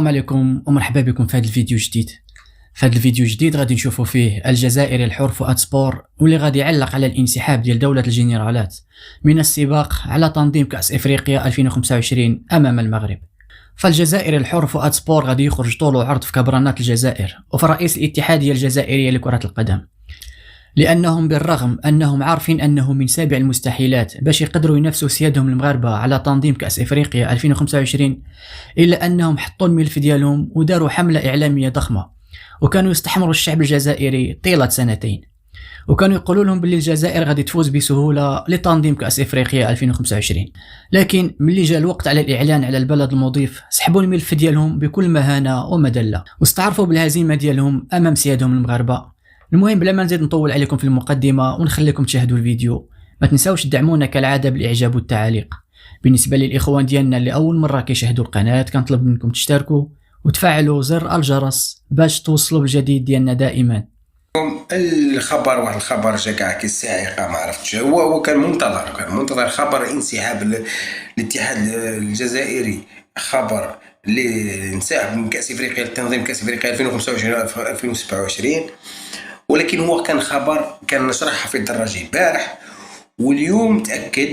السلام عليكم ومرحبا بكم في هذا الفيديو جديد. في هذا الفيديو جديد غادي نشوفوا فيه الجزائري الحر فؤاد سبور واللي غادي يعلق على الانسحاب ديال دولة الجنرالات من السباق على تنظيم كأس افريقيا 2025 امام المغرب. فالجزائري الحر فؤاد سبور غادي يخرج طول وعرض في كبرنات الجزائر وفي رئيس الاتحادية الجزائرية لكرة القدم، لأنهم بالرغم أنهم عارفين أنه من سابع المستحيلات باش يقدروا ينافسوا سيادهم المغاربة على تنظيم كأس إفريقيا 2025، إلا أنهم حطوا الملف ديالهم وداروا حملة إعلامية ضخمة وكانوا يستحمروا الشعب الجزائري طيلة سنتين، وكانوا يقولوا لهم باللي الجزائر غادي تفوز بسهولة لتنظيم كأس إفريقيا 2025. لكن ملي جاء الوقت على الإعلان على البلد المضيف سحبوا الملف ديالهم بكل مهانة ومدلة واستعرفوا بالهزيمة ديالهم أمام سيادهم المغاربة. المهم بلا ما نزيد نطول عليكم في المقدمة ونخليكم تشاهدوا الفيديو، ما تنساوش تدعمونا كالعادة بالإعجاب والتعليق. بالنسبة للإخوان ديالنا اللي أول مرة كيشاهدوا القناة كنطلب منكم تشتركوا وتفعلوا زر الجرس باش توصلوا بالجديد ديالنا دائما. الخبر واحد الخبر جا كاع كالصاعقه، ما عرفتش هو كان منتظر خبر انسحاب الاتحاد الجزائري، خبر اللي انسحب من كاس افريقيا لتنظيم كاس افريقيا 2025 2027، ولكن هو كان خبر كان نشرح حفيظ الدراجي البارح، واليوم تاكد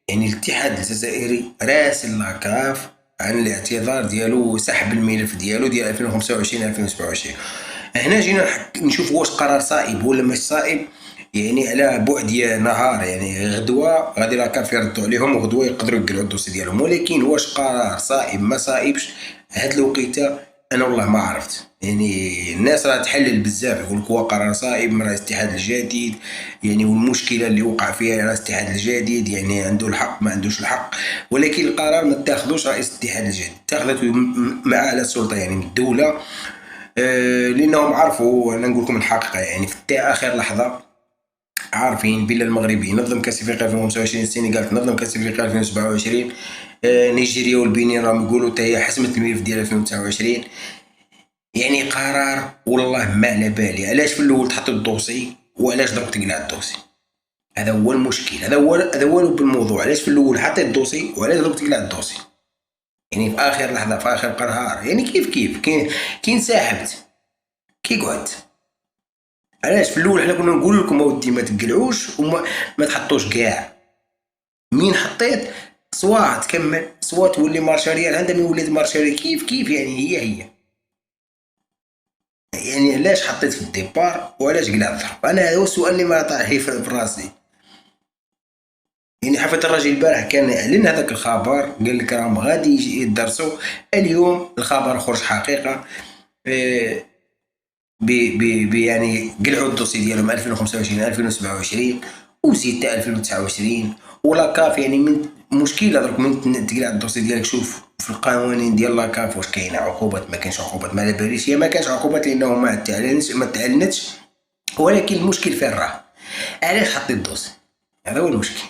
يعني الاتحاد الجزائري راسل لاكاف عن الاعتذار ديالو وسحب الملف ديالو ديال 2025 2027. هنا جينا نشوف واش قرار صائب ولا مش صائب، يعني على بعد نهار، يعني غدوه غادي لاكاف يردوا عليهم وغدوه يقدروا يقلعوا الدوسي ديالهم، ولكن واش قرار صائب ما صائبش هاد الوقيته انا والله ما عرفت. يعني الناس راه تحلل بزاف، يقول لك هو قرار صائب من رئيس الاتحاد الجديد، يعني والمشكله اللي وقع فيها رئيس الاتحاد الجديد، يعني عنده الحق ما عندوش الحق، ولكن القرار ما تاخذوش رئيس الاتحاد الجديد، تاخذته مع على السلطه يعني من الدوله، لانهم عرفوا. انا نقول لكم الحقيقه، يعني في اخر لحظه عارفين بلا المغرب ينظم كاس افريقيا 2025، السنغال تنظم كاس افريقيا 2027، نيجيريا والبنين راهم يقولوا حتى هي حسمت الملف ديال 2029. يعني قرار والله ما على بالي علاش في الاول تحط الدوسي وعلاش دروك تقلع الدوسي. هذا هو المشكل، هذا هو بالموضوع، علاش في الاول حطيت الدوسي وعلاش دروك تقلع الدوسي. يعني في اخر لحظه في اخر قرار، يعني كيف كي انسحبت كي قعدت. علاش في الاول حنا كنا نقول لكم اودي ما تقلعوش وما ما تحطوش كاع، مين حطيت سواء تكمل سواء تولي مارشاريال عندما ولات مارشاري كيف يعني هي يعني علاش حطيت في الديبار وعلاش قلع الضرب؟ انا هذا هو السؤال اللي ما طاح في راسي. يعني حفظ الراجل البارح كان اعلن هذاك الخبر، قال لك راهم غادي يدرسوا، اليوم الخبر خرج حقيقه، يعني قلعوا الدوسي ديالهم 2025 2027 وزيد حتى 2029 ولاكاف. يعني من مشكله درك من تقلع الدوسي ديالك، شوف في القوانين ديال لاكاف واش كاينه عقوبات، ما كاينش عقوبات، ما على باليش هي ما كانش عقوبات لانه ما تعلنتش، ولكن المشكل فين راه؟ علاش حطيت الدوسي؟ هذا هو المشكل.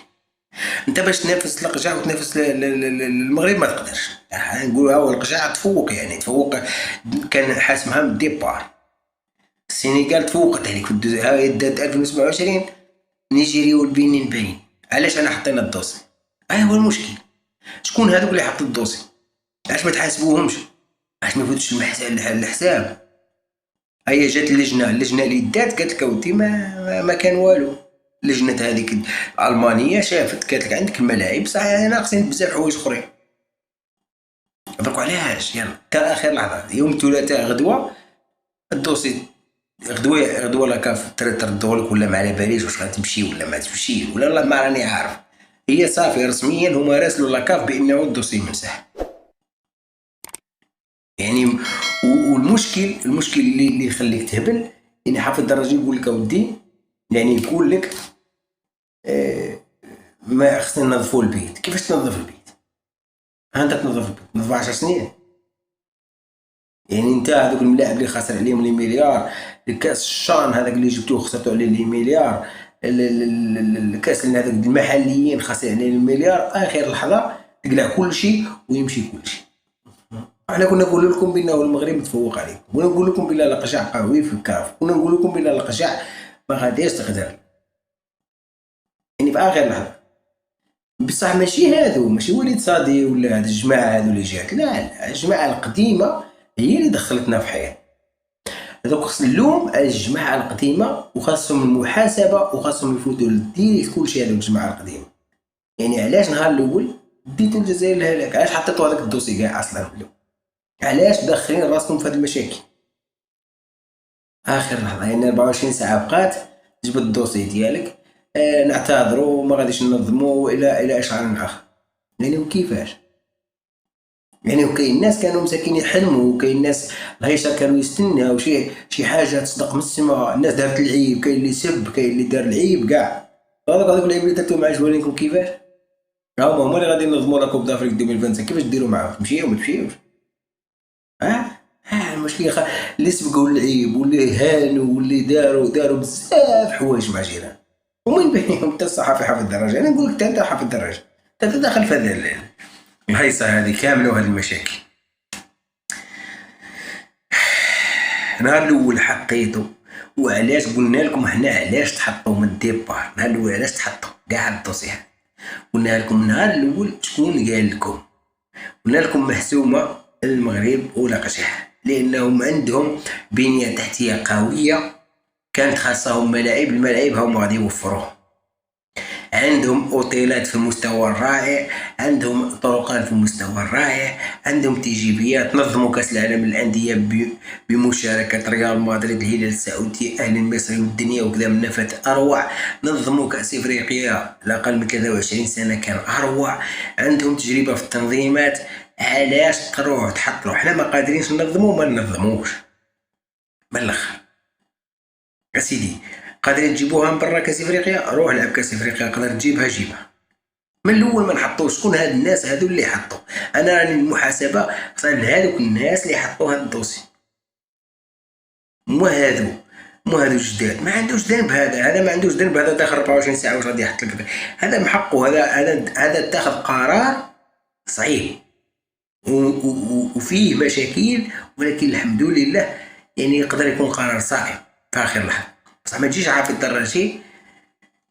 انت باش تنافس القجع وتنافس المغرب ما تقدرش، نقولوا هو القجع تفوق، يعني تفوق كان حاسمها من الديبار، السنغال تفوقت عليك في هاي دات 2027، نيجيريا والبنين باين. علاش انا حطينا الدوسي؟ هو المشكل. شكون هذوك اللي حطوا الدوسي؟ علاش ما تحاسبوهمش؟ علاش ما يفوتوش الحساب؟ هي جات اللجنه اللي دات قالت لك اودي ما كان والو. اللجنه هذيك الالمانيه شافت قالت لك عندك الملاعب صح ناقصين بزاف حوايج اخرين. درك علاش؟ يلا كان اخر لحظه يوم الثلاثاء غدوه الدوسي، غدوه لاكاف تردوا لك ولا ما على باليش واش غتمشي ولا ما تمشي ولا لا ما راني عارف. هي صافي رسميا هما راسلوا لاكاف بانه الدوسي منسحب. يعني المشكل اللي يخليك تهبل، يعني حافظ الدرجي يقول لك اودي، يعني يقول لك ما خصنا ننظفوا البيت. كيفاش تنظف البيت؟ انت تنظف البيت تنظف 10 سنين؟ يعني انت هذوك الملاعب اللي خسر عليهم لي مليار، الكاس الشان هذاك اللي جبتوه خسرتوا عليه لي مليار، الكاس اللي هذاك المحليين خسر عليه المليار، اخر لحظه تقلع كل شيء ويمشي كل شيء. احنا كنا نقول لكم بانه المغرب متفوق عليكم، كنا نقول لكم بان القجع قوي في الكاف، كنا نقول لكم بان القجع ما غاديش تقدر. يعني في اخر لحظه بصح ماشي وليد صادي ولا هاد الجماعه هادو اللي جات، لا الجماعه القديمه هي اللي دخلتنا في حياة. هذوك خص اللوم على الجماعة القديمة، وخاصهم المحاسبة، وخاصهم يفوتوا للديريكت كلشي على الجماعة القديمة. يعني علاش نهار الأول ديتو الجزائر للهلاك؟ علاش حطيتو هذاك الدوسي كاع أصلا؟ علاش داخلين راسكم في هاد المشاكل؟ آخر لحظة يعني 24 ساعة بقات تجبد الدوسي ديالك، نعتذروا وما غاديش ننظموا إلى إشعار آخر. يعني وكيفاش؟ يعني وكاين ناس كانوا مساكين يحلموا، وكاين ناس الهيشة كانوا يستناو شي حاجة تصدق من السما. الناس دارت العيب، كاين اللي سب، كاين اللي دار العيب كاع. هذوك العيب اللي درتو مع جوالينكم كيفاش؟ هما اللي غادي ينظموا لا كوب دافريك 2025. كيفاش ديروا معاهم؟ تمشيو ما تمشيوش؟ المشكلة اللي سبقوا العيب واللي هانوا واللي داروا بزاف حوايج مع جيران، ومن بينهم انت الصحافي حافظ الدرجة. انا نقول لك انت حافظ الدرجة، انت داخل في هذا الهيصة هذه كاملة وهذه المشاكل. نهار الاول حطيتو، وعلاش قلنا لكم حنا علاش تحطوا من الديبار؟ نهار الاول علاش تحطوا كاع الدوسيات؟ قلنا لكم نهار الاول شكون قال لكم؟ قلنا لكم محسومة المغرب ولا قشح، لانهم عندهم بنية تحتية قوية، كانت خاصهم ملاعب، الملاعب هما غادي يوفروه. عندهم اوتيلات في المستوى الرائع، عندهم طرقات في المستوى الرائع، عندهم تجيبيات، نظموا كاس العالم للانديه بمشاركه ريال مدريد، الهلال السعودي، الاهلي المصري والدنيا وكذا من نفات اروع. نظموا كاس افريقيا لاقل من 23 سنه كان اروع. عندهم تجربه في التنظيمات. علاش تروح تحط حنا ما قادرينش ننظموا؟ ما ننظموش من الاخر اسيدي. قادرين تجيبوها من برا كاس افريقيا، روح لعب كاس افريقيا. قدر تجيبها جيبها من الاول. ما نحطوش شكون هاد الناس هادو اللي حطوا. انا راني المحاسبه صار لهادوك الناس اللي حطوا هاد الدوسي، مو هادو جداد. ما عندوش ذنب هذا ما عندوش ذنب. هذا داخل 24 ساعه واش غادي يحط لك؟ هذا محقه. هذا اتخذ قرار صعيب وفيه مشاكل، ولكن الحمد لله يعني يقدر يكون قرار صائب في اخر لحظه. بصح ما تجيش عارف الدراجي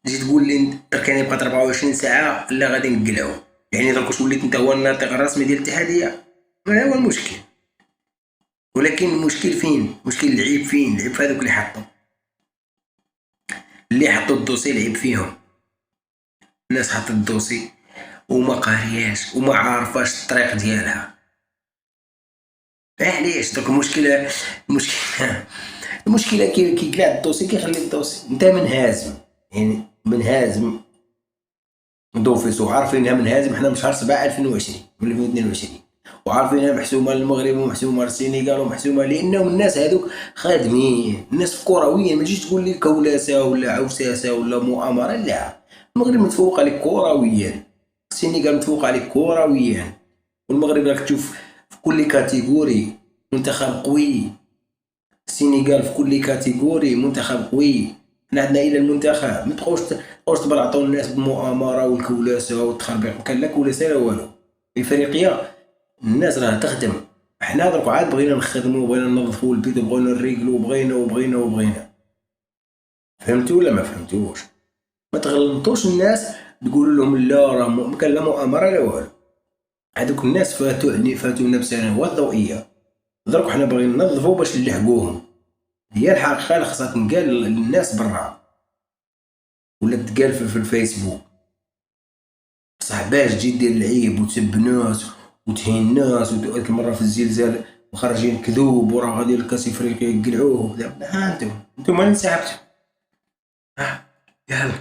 تجي تقول لي كان يبقى 24 ساعه لا غادي نقلعو. يعني درك واش وليت انت هو الناطق الرسمي ديال الاتحاديه؟ ما هو المشكل. ولكن المشكل فين؟ المشكل العيب فين؟ العيب في هذوك اللي حطوا الدوسي. العيب فيهم. الناس حطت الدوسي وما قارياش وما عارفاش الطريق ديالها. علاش درك المشكله كي قلع الدوسي كيخلي الدوسي انت منهزم. يعني منهزم دوفيس، وعارفينها منهزم. حنا من شهر 7 2020 من 2022 وعارفينها محسومه للمغرب ومحسومه للسنغال ومحسومه، لانهم الناس هذوك خادمين. الناس كرويين. ما تجيش تقول لي كولاسه ولا عوساسه ولا مؤامره. لا، المغرب متفوق عليك كرويا، السنغال متفوق عليك كرويا، والمغرب راك تشوف في كل كاتيجوري منتخب قوي. السنغال في كل كاتيجوري منتخب قوي. حنا عندنا الى المنتخب. ما تبقاوش تبلعطوا الناس بالمؤامره والكولاسه والتخربيق. كان لا كولاسه لا والو. افريقيا الناس راه تخدم. حنا درك عاد بغينا نخدموا، بغينا ننظفوا البيت، وبغينا نريقلوا، وبغينا. فهمتوا ولا ما فهمتوش؟ ما تغلطوش الناس تقولوا لهم لا راه كان لا مؤامره لا والو. هذوك الناس فاتونا بسنوات ضوئيه. درك حنا باغيين ننظفوا باش نلحقوهم. هي الحقيقه اللي خاصها تنقال للناس برا ولا تقال في الفيسبوك. بصح باش تجي دير العيب وتسب ناس وتهين ناس وديك المره في الزلزال مخرجين كذوب وراه غادي الكاس افريقيا يقلعوه وكذا. انتم اللي انسحبتوا. يلا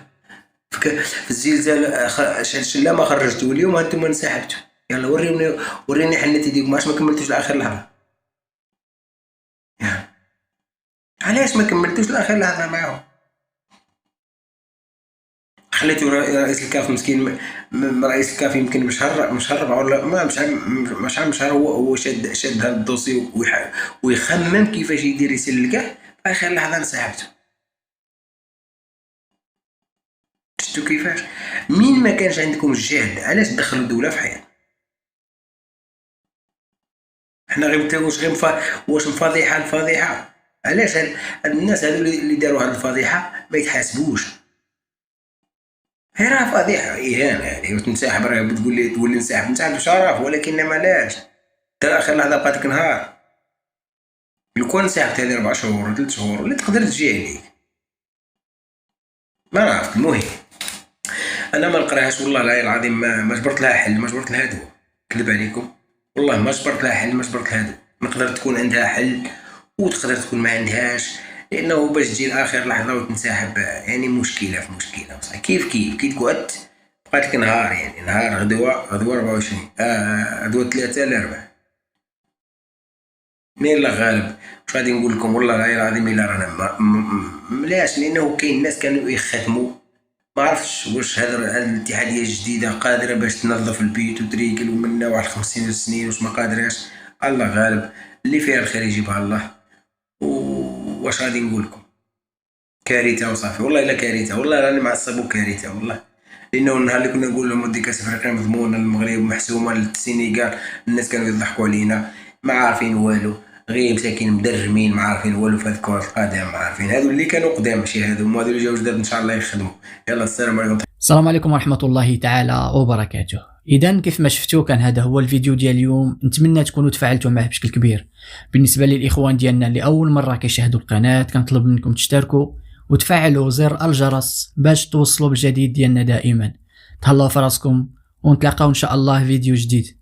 في الزلزال شلا ما خرجتوا، اليوم انتم انسحبتوا. يلا وريني حنت يديكم. علاش ما كملتوش لاخر لحظه؟ علاش ما كملتوش لاخر لحظه معاهم؟ خليتو رئيس الكاف مسكين. رئيس الكاف يمكن مش هرب ولا ما مش هو شاد هذا الدوسي ويخمم كيفاش يدير يسل الكاف. في اخر لحظه انسحبتو. شفتوا كيفاش؟ مين ما كانش عندكم الجهد علاش تدخلوا الدوله في حياتنا؟ حنا غير واش مفاضيحه الفضيحه. علاش هاد الناس هادو اللي داروا هاد الفضيحه ما يتحاسبوش؟ هي راه فضيحه اهانه. يعني وتنسحب راه تقول لي نسحب بشرف، ولكن مالاش. حتى اخر لحظه بقاتك نهار. لو كان ساعات هذه 4 شهور ولا 3 شهور ولا تقدر تجي عليك، ما نعرف. المهم انا ما نقراهاش والله العظيم، ما جبرت لها حل، ما جبرت لها دواء، كذب عليكم والله ما جبرت لها حل، ما جبرت لها دواء. نقدر تكون عندها حل وتقدر تكون ما عندهاش، لانه باش تجي لاخر لحظه وتنسحب يعني مشكله في مشكله. بصح كيف كي تقعد بقات لك نهار، يعني نهار غدوه 24 غدوه 3 ل 4. مين الله غالب. واش غادي نقول لكم والله العظيم الا رانا ملاش، لانه كاين ناس كانوا يخدموا، ما عرفتش واش هذا الاتحاديه الجديده قادره باش تنظف البيت وتريكل ومنا واحد 50 سنين، واش ما قادراش. الله غالب، اللي فيها الخير يجيبها الله. واش غادي نقول لكم، كارثه وصافي والله الا كارثه، والله راني معصب وكارثه والله. لانه النهار اللي كنا نقول لهم ودي كاس افريقيا مضمونه للمغرب محسومه للسنغال، الناس كانوا يضحكوا علينا، ما عارفين والو، غير مساكين مدرمين ما عارفين والو في هذه كرة القدم، ما عارفين. هذو اللي كانوا قدام ماشي هذو اللي جاو جداد، ان شاء الله يخدموا. يلا السلام عليكم. السلام عليكم ورحمة الله تعالى وبركاته. إذا كيف ما شفتوا كان هذا هو الفيديو ديال اليوم، نتمنى تكونوا تفاعلتوا معه بشكل كبير. بالنسبة للإخوان ديالنا اللي أول مرة كيشاهدوا القناة، كنطلب منكم تشتركوا وتفعلوا زر الجرس باش توصلوا بالجديد ديالنا دائما. تهلاو في راسكم ونتلاقاو إن شاء الله فيديو جديد.